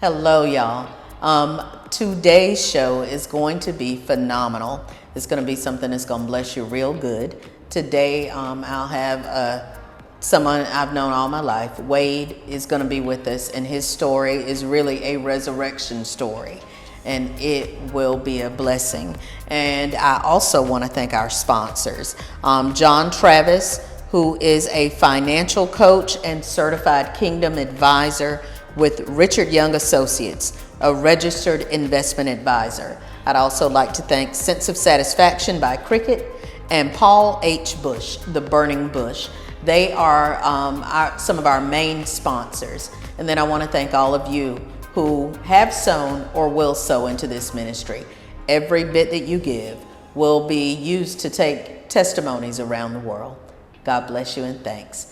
Hello, y'all. Today's show is going to be phenomenal. It's going to be something that's going to bless you real good. Today, I'll have someone I've known all my life. Wade is going to be with us, and his story is really a resurrection story, and it will be a blessing. And I also want to thank our sponsors. John Travis, who is a financial coach and certified Kingdom advisor with Richard Young Associates, a registered investment advisor. I'd also like to thank Sense of Satisfaction by Cricket and Paul H. Bush, The Burning Bush. They are some of our main sponsors. And then I want to thank all of you who have sown or will sow into this ministry. Every bit that you give will be used to take testimonies around the world. God bless you and thanks.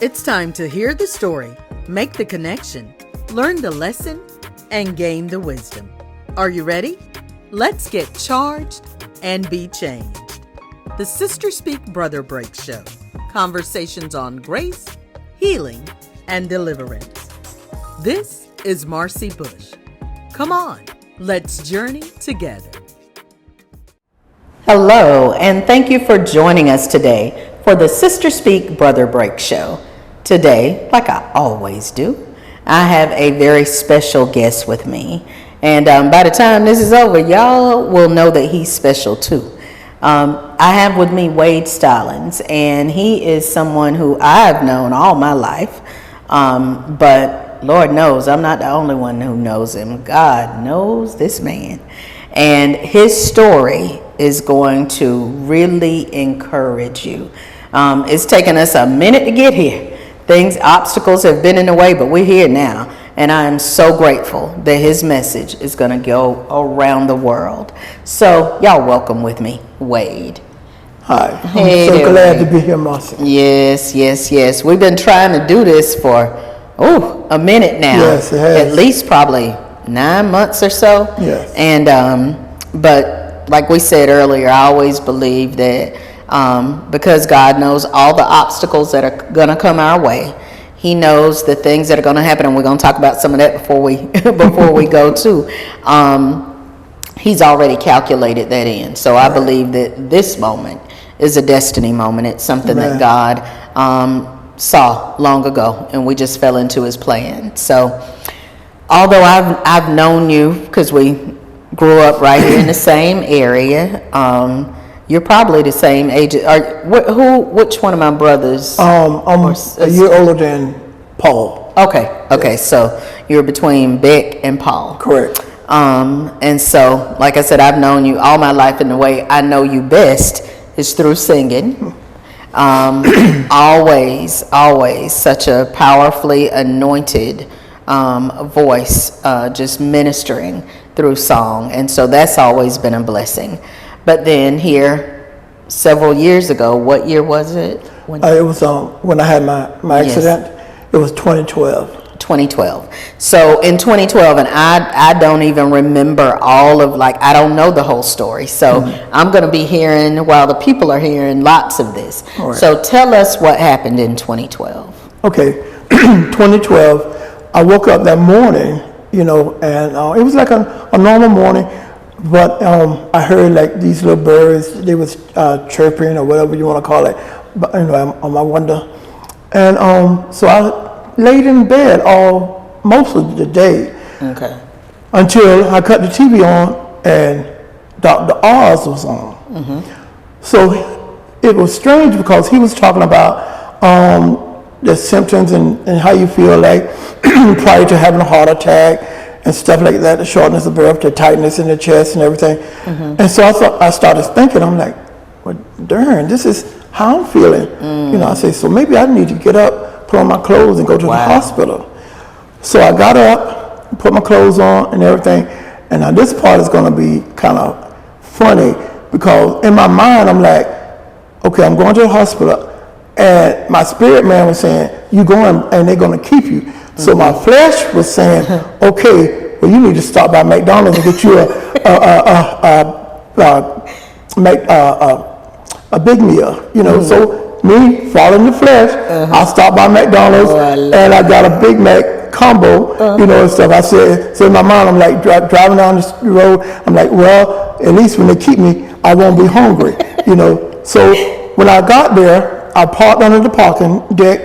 It's time to hear the story, make the connection, learn the lesson, and gain the wisdom. Are you ready? Let's get charged and be changed. The SisterSpeak+BrotherBreak show. Conversations on grace, healing, and deliverance. This is Marcy Bush. Come on, let's journey together. Hello, and thank you for joining us today for the SisterSpeak+BrotherBreak show. Today, like I always do, I have a very special guest with me. And by the time this is over, y'all will know that he's special too. I have with me Wade Stallings, and he is someone who I've known all my life. But Lord knows I'm not the only one who knows him. God knows this man. And his story is going to really encourage you. It's taken us a minute to get here. Obstacles have been in the way, but we're here now. And I am so grateful that his message is going to go around the world. So y'all welcome with me, Wade. Hi, I'm so glad to be here, Marcy. Yes. We've been trying to do this for, a minute now. Yes, it has. At least probably 9 months or so. Yes. And, but like we said earlier, I always believe that because God knows all the obstacles that are going to come our way. He knows the things that are going to happen, and we're going to talk about some of that before we go too. He's already calculated that in. So I believe that this moment is a destiny moment. It's something that God saw long ago, and we just fell into his plan. So although I've known you because we grew up right here in the same area, you're probably the same age. Which one of my brothers? I'm a year older than Paul. Okay. So you're between Beck and Paul. Correct. And so, like I said, I've known you all my life, and the way I know you best is through singing. Always such a powerfully anointed voice, just ministering through song. And so that's always been a blessing. But then here, several years ago, what year was it? It was when I had my accident. Yes. It was 2012. 2012. So in 2012, and I don't even remember I don't know the whole story. So I'm going to be hearing, while the people are hearing, lots of this. Right. So tell us what happened in 2012. Okay, 2012, I woke up that morning, and it was like a normal morning. But I heard like these little birds, they was chirping or whatever you want to call it, but on my window. And so I laid in bed most of the day. Okay. Until I cut the TV on and Dr. Oz was on. Mm-hmm. So it was strange because he was talking about the symptoms and how you feel like prior to having a heart attack and stuff like that, the shortness of breath, the tightness in the chest and everything. Mm-hmm. And so I started thinking, I'm like, well, darn, this is how I'm feeling. I say, so maybe I need to get up, put on my clothes and go to the hospital. So I got up, put my clothes on and everything. And now this part is going to be kind of funny because in my mind, I'm like, okay, I'm going to the hospital. And my spirit man was saying, you going and they're going to keep you. So my flesh was saying, okay, well, you need to stop by McDonald's and get you a big meal, So me, following the flesh, I stopped by McDonald's and I got a Big Mac combo, you know, and stuff. I said in my mind, I'm like driving down the road, I'm like, well, at least when they keep me, I won't be hungry, you know. So when I got there, I parked under the parking deck,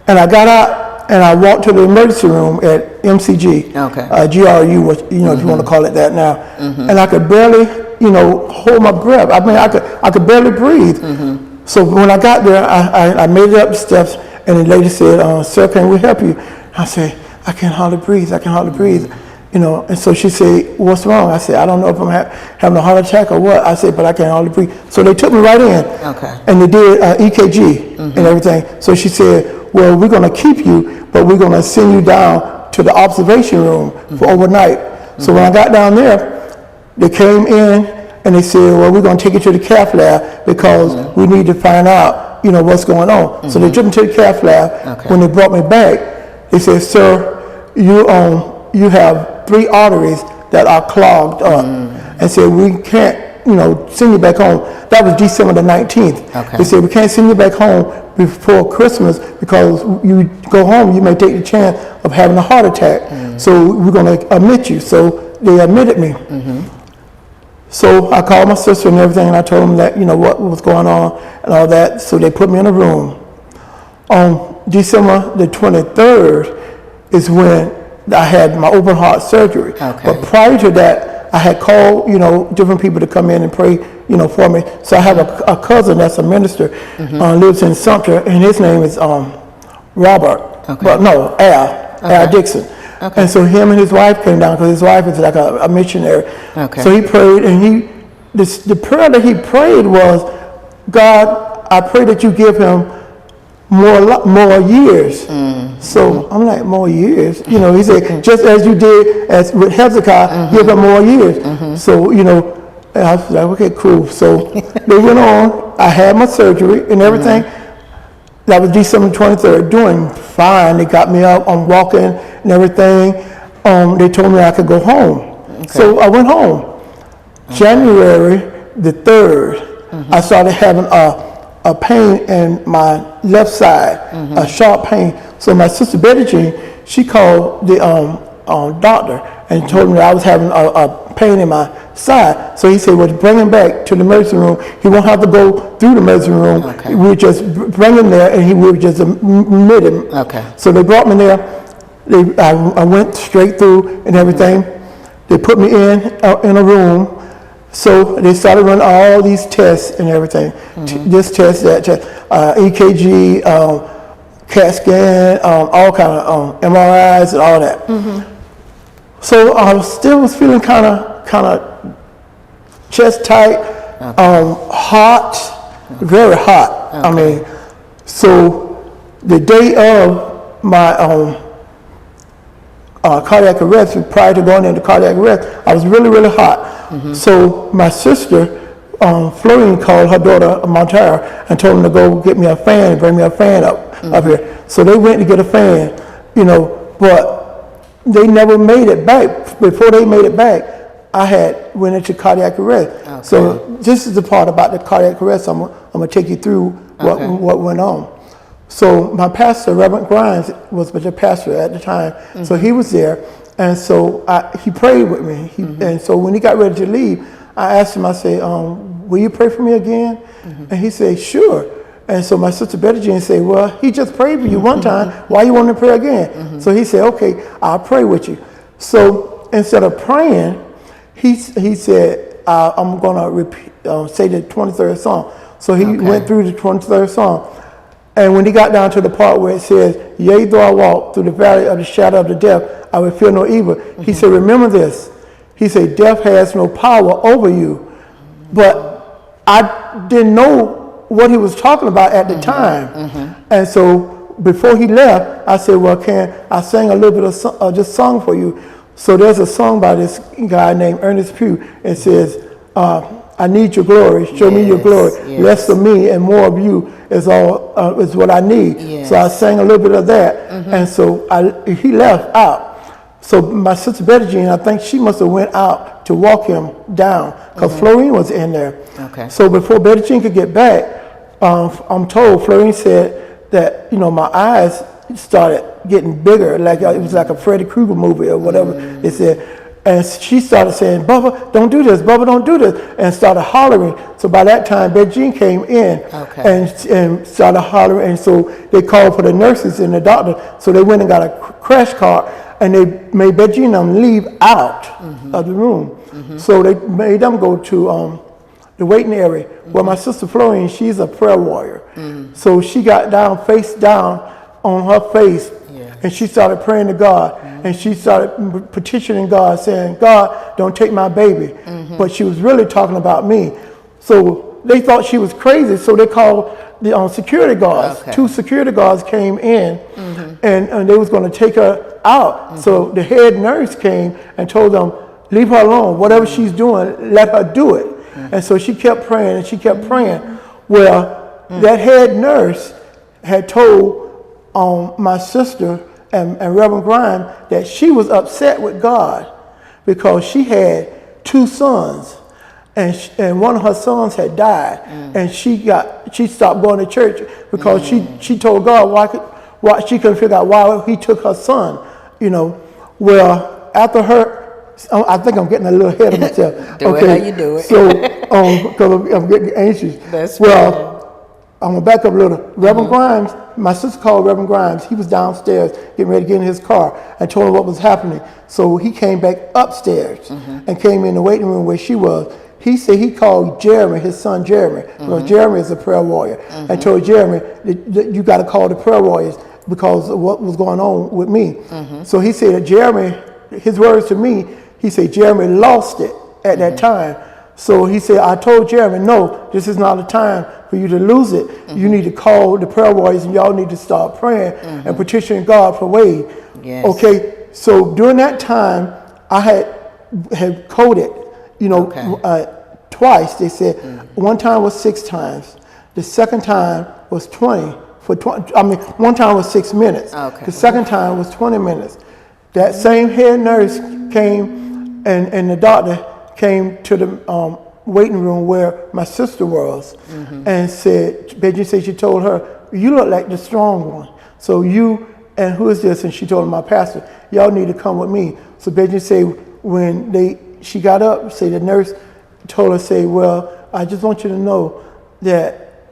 and I got out and I walked to the emergency room at MCG, GRU, which, you know, if you want to call it that now, and I could barely, you know, hold my breath. I mean, I could barely breathe. So when I got there, I made it up the steps, and the lady said, "Sir, can we help you?" I said, "I can hardly breathe. I can hardly breathe." You know, and so she said, "What's wrong?" I said, "I don't know if I'm having a heart attack or what." I said, "But I can hardly breathe." So they took me right in, and they did EKG and everything. So she said, "Well, we're going to keep you, but we're going to send you down to the observation room for overnight." So when I got down there, they came in and they said, "Well, we're going to take you to the cath lab because we need to find out, you know, what's going on." So they took me to the cath lab. When they brought me back, they said, "Sir, you have 3 arteries that are clogged up," and said, "We can't, you know, send you back home." That was December the 19th. They said, "We can't send you back home before Christmas because you go home, you may take the chance of having a heart attack. So we're going to admit you." So they admitted me. So I called my sister and everything, and I told them that, you know, what was going on and all that. So they put me in a room. On December the 23rd is when I had my open heart surgery. But prior to that, I had called, you know, different people to come in and pray, you know, for me. So I have a cousin that's a minister, lives in Sumter, and his name is Robert. But no, Al Dixon. And so him and his wife came down because his wife is like a missionary. So he prayed, and the prayer that he prayed was, "God, I pray that you give him more years." So I'm like, more years? You know, he said, "Just as you did as with Hezekiah, give him more years." So, you know, and I was like, okay, cool. So they went on. I had my surgery and everything. That was December 23rd, doing fine. They got me up, I'm walking and everything. They told me I could go home. So I went home. January the 3rd, I started having a pain in my left side, a sharp pain. So my sister Betty Jean, she called the doctor and told me that I was having a pain in my side. So he said, "Well, bring him back to the emergency room. He won't have to go through the emergency room. We would just bring him there, and he would just admit him." So they brought me there. I went straight through and everything. They put me in a room. So they started running all these tests and everything. This test, that test, EKG, CAT scan, all kind of MRIs and all that. So I still was feeling kind of chest tight, hot, very hot. I mean, so the day of my cardiac arrest, prior to going into cardiac arrest, I was really, really hot. So my sister, Florine, called her daughter, Montara, and told them to go get me a fan and bring me a fan up here. So they went to get a fan, you know, but they never made it back. Before they made it back, I went into cardiac arrest. So this is the part about the cardiac arrest. I'm going to take you through what went on. So my pastor, Reverend Grimes, was the pastor at the time. So he was there. And so he prayed with me. And so when he got ready to leave, I asked him, I said, "Will you pray for me again?" And he said, "Sure." And so my sister Betty Jean said, "Well, he just prayed for you one time. Why you want to pray again?" So he said, "Okay, I'll pray with you." So instead of praying, he said, "I'm going to repeat, say the 23rd Psalm." So he went through the 23rd Psalm. And when he got down to the part where it says, "Yea, though I walk through the valley of the shadow of the death, I will fear no evil." He said, "Remember this." He said, "Death has no power over you." But I didn't know what he was talking about at the time. And so before he left, I said, "Well, can I sing a little bit of just song for you?" So there's a song by this guy named Ernest Pugh. It says, "I need your glory, show me your glory. Less of me and more of you is what I need." So I sang a little bit of that. And so he left out. So my sister Betty Jean, I think she must have went out to walk him down because Florine was in there. So before Betty Jean could get back, I'm told, Florine said that, you know, my eyes started getting bigger, like it was like a Freddy Krueger movie or whatever they said. And she started saying, Bubba, don't do this, Bubba, don't do this, and started hollering. So by that time, Betty Jean came in and started hollering, and so they called for the nurses and the doctor. So they went and got a crash cart, and they made Betty Jean leave out of the room. So they made them go to the waiting area. Well, my sister Florine, she's a prayer warrior. So she got down, face down on her face, and she started praying to God, and she started petitioning God, saying, God, don't take my baby. But she was really talking about me. So they thought she was crazy, so they called the security guards. 2 security guards came in, and they was going to take her out. So the head nurse came and told them, leave her alone. Whatever she's doing, let her do it. And so she kept praying, and she kept praying. Well, that head nurse had told my sister and Reverend Grimes that she was upset with God because she had 2 sons, and one of her sons had died, and she stopped going to church because she told God why she couldn't figure out why he took her son, you know. Well, after her, I think I'm getting a little ahead of myself. Do it how you do it. So, because I'm getting anxious. That's well. I'm going to back up a little. Reverend Grimes, my sister called Reverend Grimes. He was downstairs getting ready to get in his car and told him what was happening. So he came back upstairs and came in the waiting room where she was. He said he called Jeremy, his son Jeremy, because Jeremy is a prayer warrior, and told Jeremy, that you got to call the prayer warriors because of what was going on with me. So he said that Jeremy, his words to me, he said Jeremy lost it at that time. So he said, I told Jeremy, no, this is not a time for you to lose it. You need to call the prayer warriors, and y'all need to start praying and petitioning God for Wade. Okay, so during that time, I had coded, you know, twice. They said one time was 6 times. The second time was 20. One time was 6 minutes. The second time was 20 minutes. That same head nurse came, and the doctor came to the waiting room where my sister was, and said, Benji said she told her, you look like the strong one. So you, and who is this? And she told my pastor, y'all need to come with me. So Benji said when she got up, say the nurse told her, say, well, I just want you to know that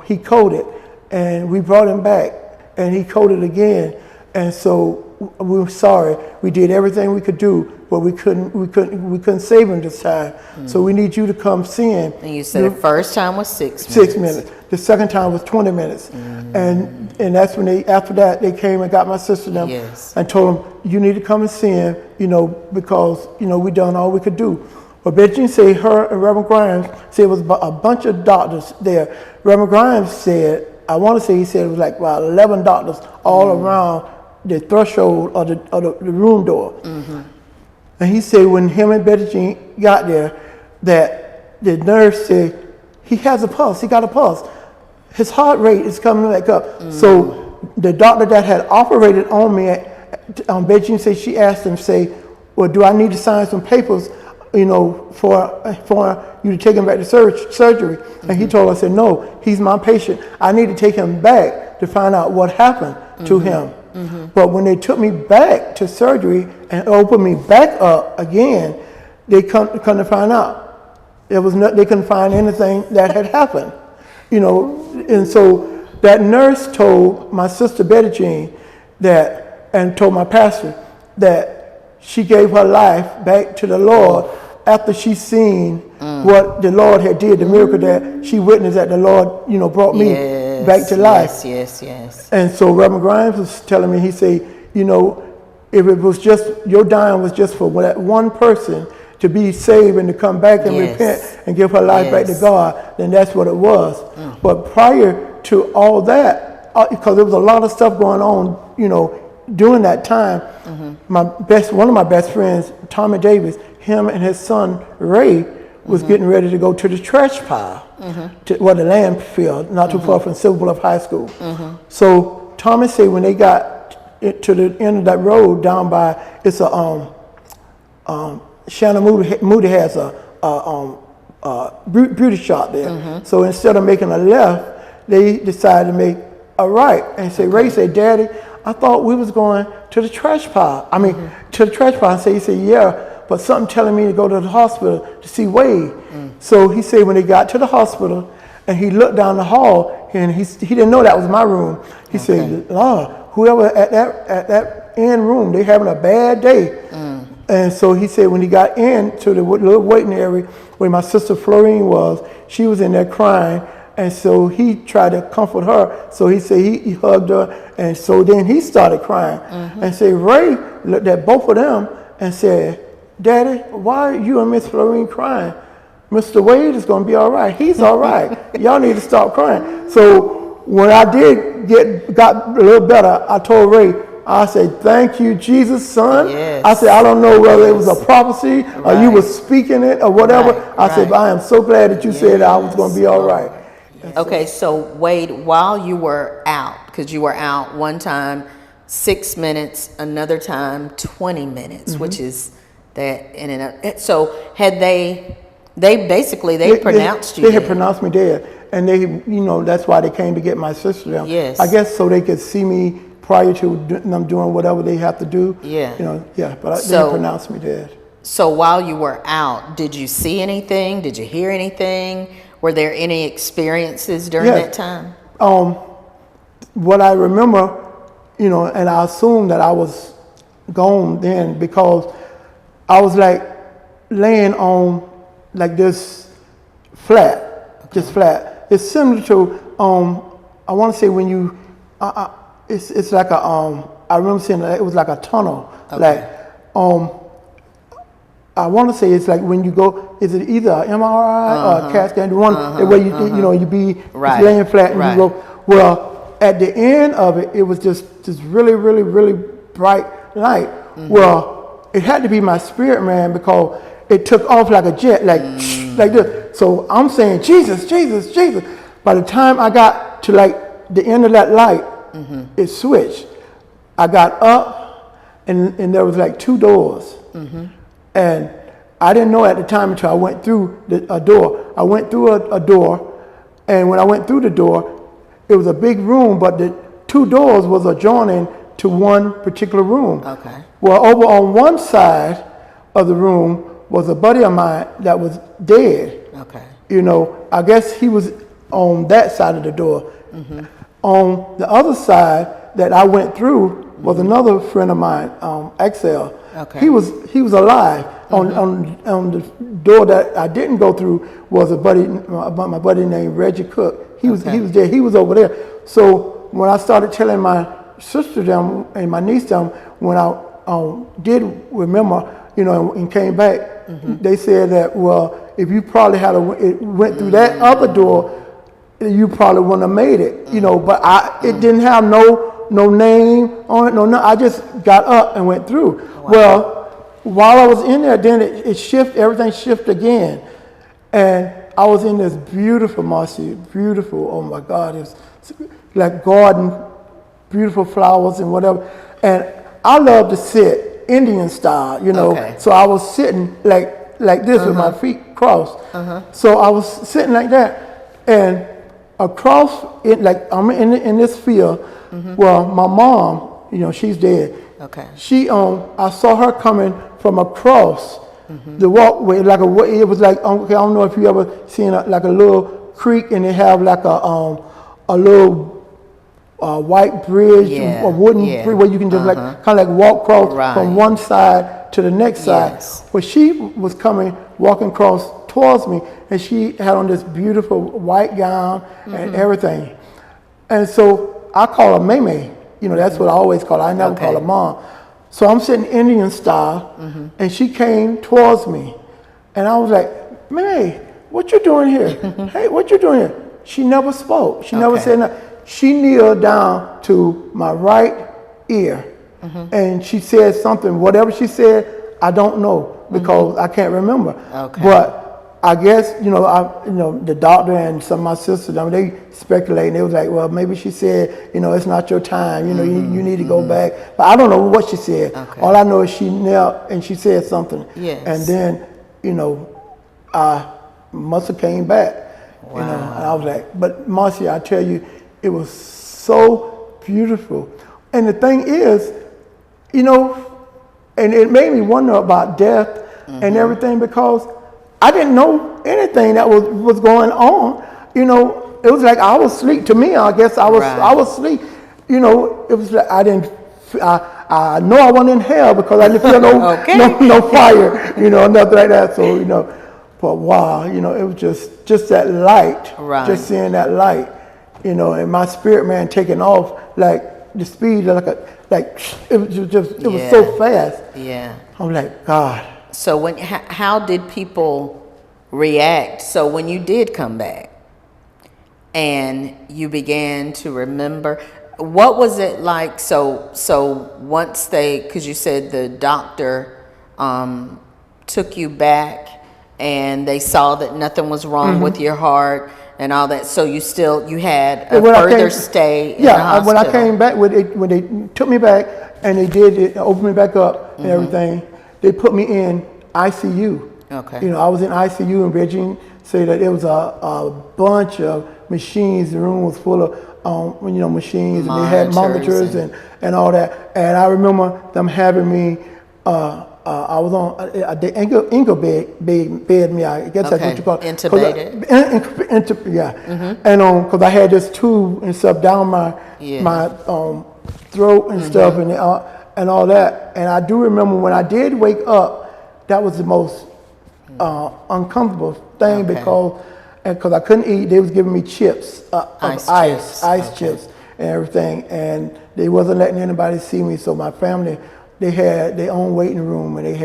he coded, and we brought him back, and he coded again. And so we were sorry. We did everything we could do, but we couldn't save him this time. So we need you to come see him. And you said the first time was 6 minutes. 6 minutes. The second time was 20 minutes. And that's when after that they came and got my sister them and told them, you need to come and see him, you know, because, you know, we done all we could do. But Benji said her and Reverend Grimes said it was a bunch of doctors there. Reverend Grimes said, I want to say he said it was like about 11 doctors all around the threshold of the room door. And he said when him and Betty Jean got there, that the nurse said, he has a pulse, he got a pulse. His heart rate is coming back up. So the doctor that had operated on me, Betty Jean said she asked him, say, well, do I need to sign some papers, you know, for you to take him back to surgery? And he told her, I said, no, he's my patient. I need to take him back to find out what happened to him. But when they took me back to surgery and opened me back up again, they come to find out they couldn't find anything that had happened, you know. And so that nurse told my sister Betty Jean and told my pastor that she gave her life back to the Lord after she seen what the Lord had did, the miracle that she witnessed that the Lord, you know, brought me back to life. Yes. And so Reverend Grimes was telling me, he said, you know, if it was just, your dying was just for that one person to be saved and to come back and repent and give her life back to God, then that's what it was. But prior to all that, because there was a lot of stuff going on, you know, during that time, one of my best friends, Tommy Davis, him and his son Ray was getting ready to go to the trash pile, to the landfill, not too far from Silver Bluff High School. So Tommy said when they got to the end of that road down by, it's a Shannon Moody has a beauty shop there. So instead of making a left, they decided to make a right. And say, Ray said, Daddy, I thought we was going to the trash pile. I mean, to the trash pile. He said, yeah, but something telling me to go to the hospital to see Wade. So he said when they got to the hospital and he looked down the hall and he didn't know that was my room. He said, Lord, whoever at that end room, they having a bad day. And so he said when he got into the little waiting area where my sister Florine was, she was in there crying. And so he tried to comfort her. So he said he hugged her. And so then he started crying. And said, Ray looked at both of them and said, Daddy, why are you and Miss Florine crying? Mr. Wade is going to be all right. He's all right. Y'all need to stop crying. So when I got a little better, I told Ray, I said, thank you, Jesus, son. Yes. I said, I don't know whether it was a prophecy or you were speaking it or whatever. I said, but I am so glad that you said I was going to be all right. Okay, so Wade, while you were out, because you were out one time 6 minutes, another time 20 minutes, which is that in and out. So had they pronounced you They dead. had pronounced me dead. And they, that's why they came to get my sister down. Yes. I guess so they could see me prior to them doing whatever they have to do. Yeah. But they pronounced me dead. So while you were out, did you see anything? Did you hear anything? Were there any experiences during that time? What I remember, and I assumed that I was gone then because I was like laying on like this flat, just flat. It's similar to, I want to say when you, it's like a, I remember saying that it was like a tunnel. Like, I want to say it's like when you go, is it either an MRI or a CAT scan? The one where you be laying flat and you go. Well, at the end of it, it was just really, really, really bright light. Well, it had to be my spirit man because it took off like a jet, like this. So I'm saying, Jesus, Jesus, Jesus. By the time I got to like the end of that light, it switched. I got up and there was like 2 doors. And I didn't know at the time until I went through a door. I went through a door, and when I went through the door, it was a big room, but the 2 doors was adjoining to one particular room. Okay. Well, over on one side of the room was a buddy of mine that was dead. Okay. I guess he was on that side of the door. On the other side that I went through was another friend of mine, XL. Okay. He was alive. On the door that I didn't go through was my buddy named Reggie Cook. He was there. He was over there. So when I started telling my sister them and my niece them, when I did remember, and came back, they said that, well, if you probably went through that other door, you probably wouldn't have made it, but it didn't have no name on it, no, I just got up and went through. Wow. Well, while I was in there, then everything shifted again. And I was in this beautiful, Marcy, beautiful, oh my God, it was like garden, beautiful flowers and whatever. And I love to sit Indian style, Okay. So I was sitting like this with my feet crossed. So I was sitting like that, and across it, like I'm in this field. Well, my mom, she's dead. Okay. I saw her coming from across the walkway, it was like, okay, I don't know if you ever seen like a little creek, and they have like a little white bridge, a wooden bridge where you can just kind of like walk across from one side to the next side. Well, she was walking across towards me, and she had on this beautiful white gown and everything. And so I call her Maymay. That's what I always call her. I never call her Mom. So I'm sitting Indian style, and she came towards me. And I was like, Maymay, what you doing here? Hey, what you doing here? She never spoke. She never said nothing. She kneeled down to my right ear, and she said something. Whatever she said, I don't know because I can't remember. Okay. But I guess, the doctor and some of my sisters, they speculated. They was like, well, maybe she said, it's not your time. You need to go back. But I don't know what she said. Okay. All I know is she knelt and she said something. Yes. And then, I must have came back. You know, and I was like, but Marcia, I tell you, it was so beautiful. And the thing is, you know, and it made me wonder about death and everything, because I didn't know anything that was going on. You know, it was like I was asleep. To me, I guess I was asleep. You know, it was like I know I wasn't in hell because I didn't feel no fire, you know, nothing like that. So, you know, but wow, you know, it was just that light, just seeing that light, you know, and my spirit man taking off like the speed, like it was so fast. Yeah. I'm like, God. So how did people react? So when you did come back and you began to remember, what was it like? So once because you said the doctor took you back and they saw that nothing was wrong with your heart and all that. So you had a further stay in the hospital. When I came back, when they took me back and they opened me back up and everything, they put me in ICU. Okay. You know, I was in ICU, and Reggie said that there was a bunch of machines. The room was full of you know, machines, and they had monitors and all that. And I remember them having me. I was on the ankle bed me. I guess that's what you call it. Intubated. And because I had this tube and stuff down my throat and stuff and all that. And I do remember when I did wake up, that was the most uncomfortable thing because I couldn't eat. They was giving me chips, ice chips and everything, and they wasn't letting anybody see me. So my family, they had their own waiting room, and they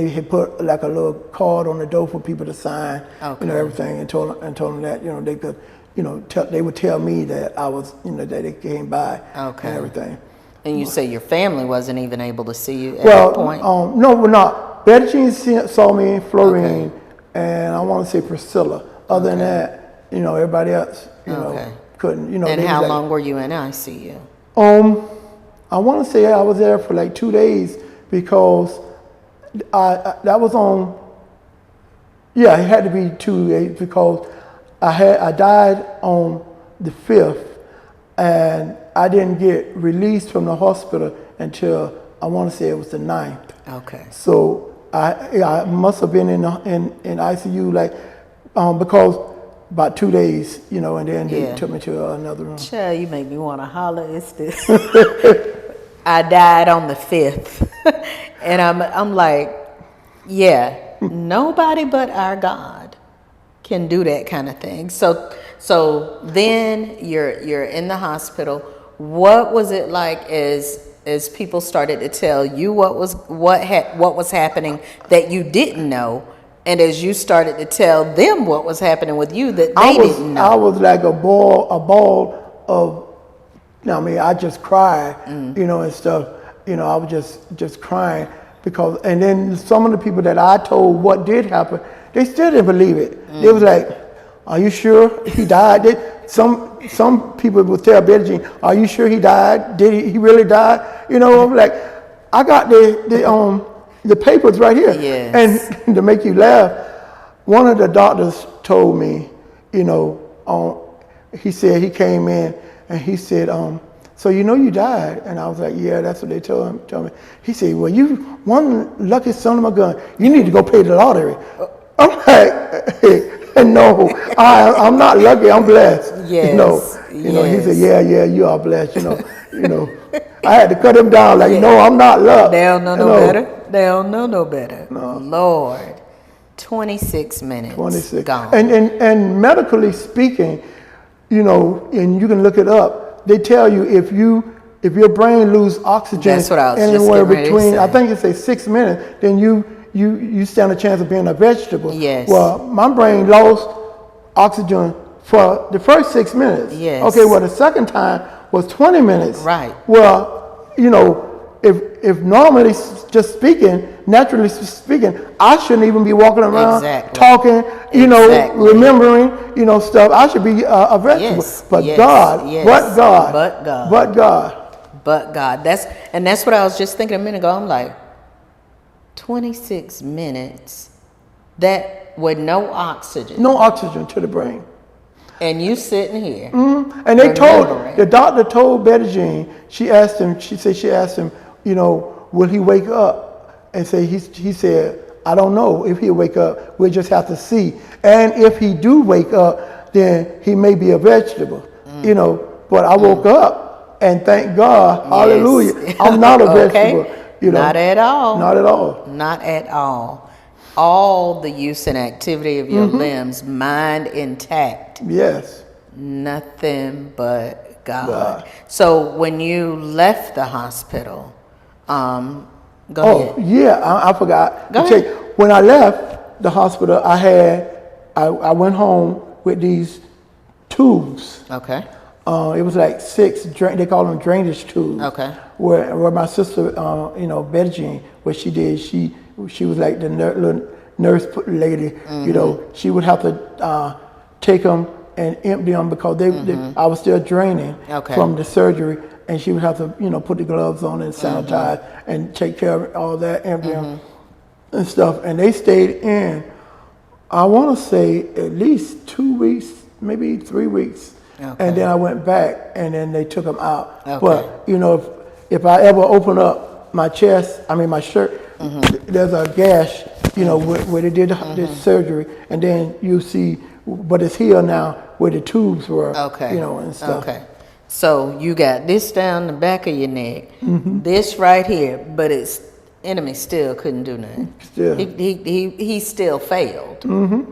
had put like a little card on the door for people to sign, you know, everything, and told them that, you know, they could, you know, they would tell me that I was, you know, that they came by and everything. And you say your family wasn't even able to see you at that point? No, we're not. Betty Jean saw me, Florine, and I want to say Priscilla. Other than that, you know, everybody else, you know, couldn't, you know. And how long were you in ICU? I want to say I was there for like 2 days because that was on. Yeah, it had to be 2 days because I died on the 5th, and I didn't get released from the hospital until I want to say it was the 9th. Okay. So I must have been in ICU like because about 2 days, you know, and then they took me to another room. Child, you make me want to holler. It's this. I died on the 5th, and I'm like, yeah, nobody but our God can do that kind of thing. So then you're in the hospital. What was it like as people started to tell you what was happening that you didn't know, and as you started to tell them what was happening with you that they didn't know? I was like a ball of. I mean, I just cried, you know, and stuff. You know, I was just crying because, and then some of the people that I told what did happen, they still didn't believe it. They was like, "Are you sure he died?" Some people would tell Betty Jean, "Are you sure he died? Did he really die?" You know, I'm like, I got the papers right here. Yes. And to make you laugh, one of the doctors told me, you know, he said he came in. And he said, so you know you died? And I was like, yeah, that's what they told me. He said, well, you one lucky son of a gun. You need to go pay the lottery. I'm like, hey, no, I'm not lucky. I'm blessed. Yes. You know. He said, yeah, you are blessed. You know. I had to cut him down. Like, no, I'm not lucky. They don't know no better. They don't know no better. No. Lord, 26 minutes. 26 gone. And medically speaking, you know, and you can look it up. They tell you if your brain lose oxygen anywhere between, I think it says 6 minutes, then you stand a chance of being a vegetable. Yes. Well, my brain lost oxygen for the first 6 minutes. Yes. Okay. Well, the second time was 20 minutes. Right. Well, you know, if normally just speaking, naturally speaking, I shouldn't even be walking around talking, you know, remembering, you know, stuff. I should be a vegetable. But God. That's what I was just thinking a minute ago. I'm like, 26 minutes That with no oxygen. No oxygen to the brain. And you sitting here. And the doctor told Betty Jean, she asked him, you know, will he wake up? And he said, I don't know if he'll wake up. We'll just have to see. And if he do wake up, then he may be a vegetable, you know. But I woke up and thank God, hallelujah, I'm not a vegetable. You know, not at all. Not at all. Not at all. All the use and activity of your limbs, mind intact. Yes. Nothing but God. So when you left the hospital, go ahead. Yeah, I forgot Go to tell ahead. you. When I left the hospital, I went home with these tubes. Okay. It was like 6, they call them drainage tubes. Okay. Where my sister, you know, Betty Jean, what she did, she was like the little nurse lady, you know, she would have to take them and empty them because I was still draining from the surgery, and she would have to, you know, put the gloves on and sanitize and take care of all that, empty them and stuff. And they stayed in, I want to say at least 2 weeks, maybe 3 weeks. Okay. And then I went back, and then they took them out. Okay. But you know, if I ever open up my chest, my shirt, there's a gash, you know, where they did this surgery, and then you see, but it's here now where the tubes were, you know, and stuff. Okay. So you got this down the back of your neck, this right here, but enemy still couldn't do nothing. Still. He still failed.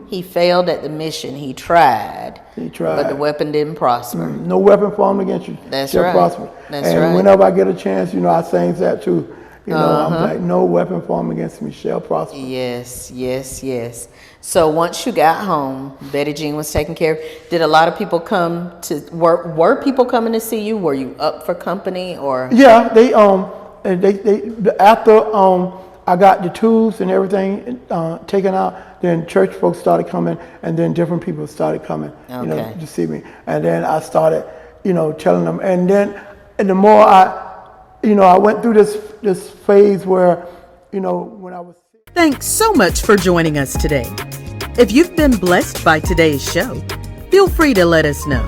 He failed at the mission. He tried. But the weapon didn't prosper. No weapon formed against you. That's shall right. prosper. That's and right. whenever I get a chance, you know, I sing that too. You know, I'm like, no weapon formed against me shall prosper. Yes, yes, yes. So once you got home, Betty Jean was taken care of. Did a lot of people come to work? Were people coming to see you? Were you up for company or? Yeah, they after I got the tubes and everything taken out, then church folks started coming, and then different people started coming, you know, to see me. And then I started, you know, telling them. And the more I went through this phase where, you know, when I was sick. Thanks so much for joining us today. If you've been blessed by today's show, feel free to let us know.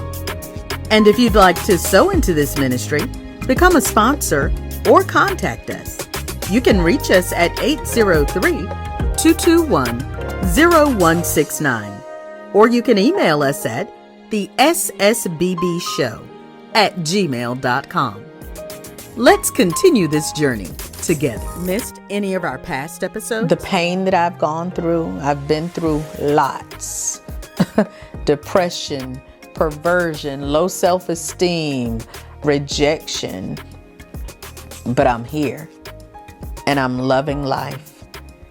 And if you'd like to sow into this ministry, become a sponsor, or contact us, you can reach us at 803-221-0169. Or you can email us at thessbbshow@gmail.com. Let's continue this journey together. Missed any of our past episodes? The pain that I've gone through, I've been through lots. Depression, perversion, low self-esteem, rejection. But I'm here, and I'm loving life,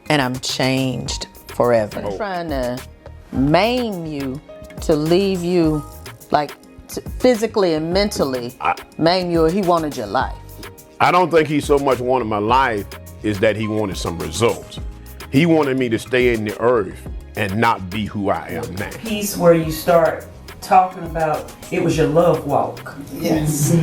and I'm changed forever. I'm trying to maim you, to leave you, like physically and mentally, maim you. He wanted your life. I don't think he so much wanted my life is that he wanted some results. He wanted me to stay in the earth and not be who I am now. Piece where you start talking about it was your love walk. Yes.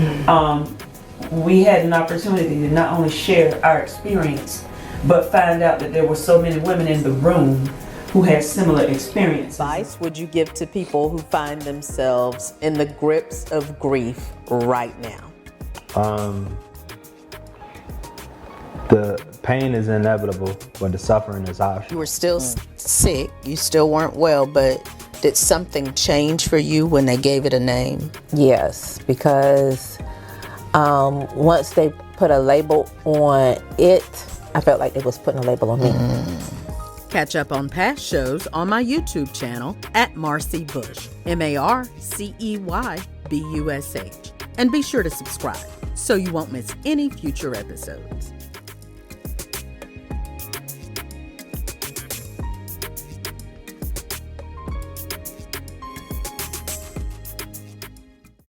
We had an opportunity to not only share our experience, but find out that there were so many women in the room who had similar experiences. Advice would you give to people who find themselves in the grips of grief right now? The pain is inevitable, but the suffering is optional. You were still sick, you still weren't well, but did something change for you when they gave it a name? Yes, because once they put a label on it, I felt like it was putting a label on me. Catch up on past shows on my YouTube channel at Marcy Bush, MarceyBush. And be sure to subscribe so you won't miss any future episodes.